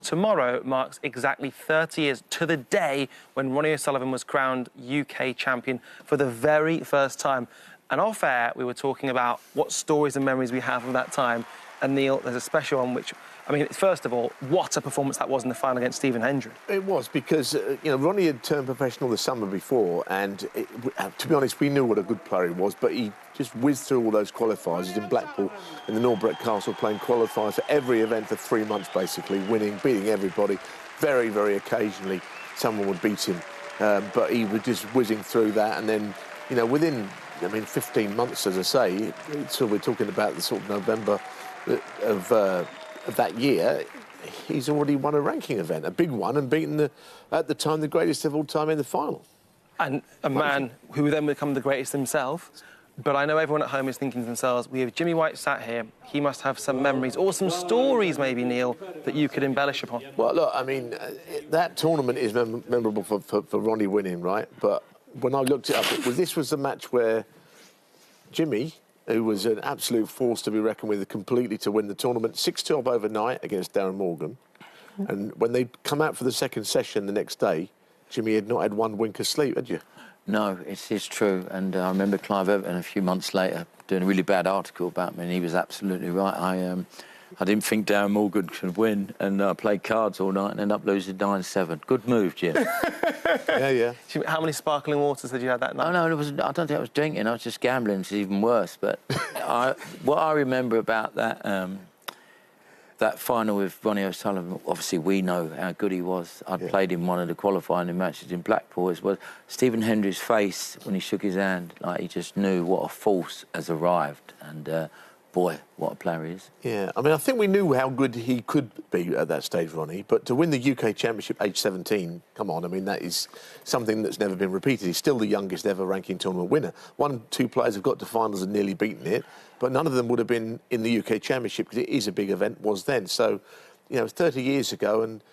Tomorrow marks exactly 30 years to the day when Ronnie O'Sullivan was crowned UK champion for the very first time. And off air, we were talking about what stories and memories we have of that time. And Neil, there's a special one which, I mean, first of all, what a performance that was in the final against Stephen Hendry. It was because, Ronnie had turned professional the summer before, and to be honest, we knew what a good player he was, but he just whizzed through all those qualifiers. He's in Blackpool, in the Norbrett Castle, playing qualifiers for every event for 3 months, basically, winning, beating everybody. Very, very occasionally, someone would beat him, but he was just whizzing through that, and then, within, 15 months, as I say, so we're talking about the sort of November of that year, he's already won a ranking event, a big one, and beaten, at the time, the greatest of all time in the final. And a man who would then become the greatest himself. But I know everyone at home is thinking to themselves, we have Jimmy White sat here, he must have some memories or some stories, maybe, Neil, that you could embellish upon. Well, look, that tournament is memorable for Ronnie winning, right? But when I looked it up, this was the match where Jimmy, who was an absolute force to be reckoned with, completely to win the tournament, 6-12 overnight against Darren Morgan. And when they come out for the second session the next day, Jimmy had not had one wink of sleep, had you? No, it's true. And I remember Clive Everton a few months later doing a really bad article about me, and he was absolutely right. I didn't think Darren Morgan could win, and I played cards all night and ended up losing 9-7. Good move, Jim. Yeah. How many sparkling waters had you had that night? Oh, no, I don't think I was drinking. I was just gambling, which is even worse. But what I remember about that final with Ronnie O'Sullivan, obviously we know how good he was. I'd played in one of the qualifying matches in Blackpool. It was Stephen Hendry's face when he shook his hand, like he just knew what a force has arrived. And boy, what a player he is. Yeah, I think we knew how good he could be at that stage, Ronnie, but to win the UK Championship age 17, come on, that is something that's never been repeated. He's still the youngest ever ranking tournament winner. 2 players have got to finals and nearly beaten it, but none of them would have been in the UK Championship because it is a big event, was then. So, 30 years ago, and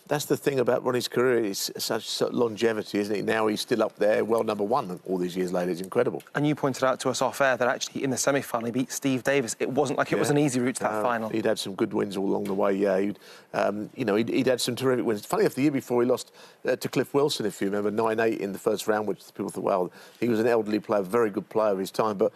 that's the thing about Ronnie's career, it's such longevity, isn't it? Now he's still up there, world #1 all these years later. It's incredible. And you pointed out to us off air that actually in the semi-final he beat Steve Davis. It wasn't like it was an easy route to that final. He'd had some good wins all along the way, yeah. He'd had some terrific wins. Funny enough, the year before he lost to Cliff Wilson, if you remember, 9-8 in the first round, which people thought, well, he was an elderly player, very good player of his time, but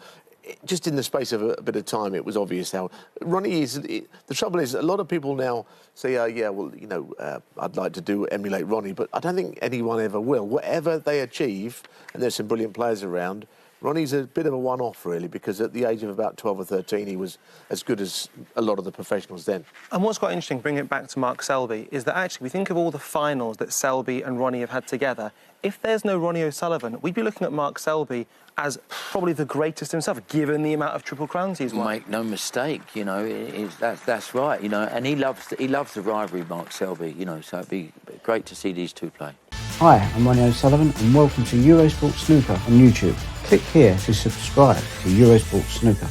just in the space of a bit of time, it was obvious how Ronnie is. The trouble is, a lot of people now say, I'd like to emulate Ronnie, but I don't think anyone ever will. Whatever they achieve, and there's some brilliant players around, Ronnie's a bit of a one-off, really, because at the age of about 12 or 13, he was as good as a lot of the professionals then. And what's quite interesting, bringing it back to Mark Selby, is that actually we think of all the finals that Selby and Ronnie have had together. If there's no Ronnie O'Sullivan, we'd be looking at Mark Selby as probably the greatest himself, given the amount of Triple Crowns he's won. Make no mistake, that's right, and he loves the rivalry, Mark Selby, so it'd be great to see these two play. Hi, I'm Ronnie O'Sullivan and welcome to Eurosport Snooker on YouTube. Click here to subscribe to Eurosport Snooker.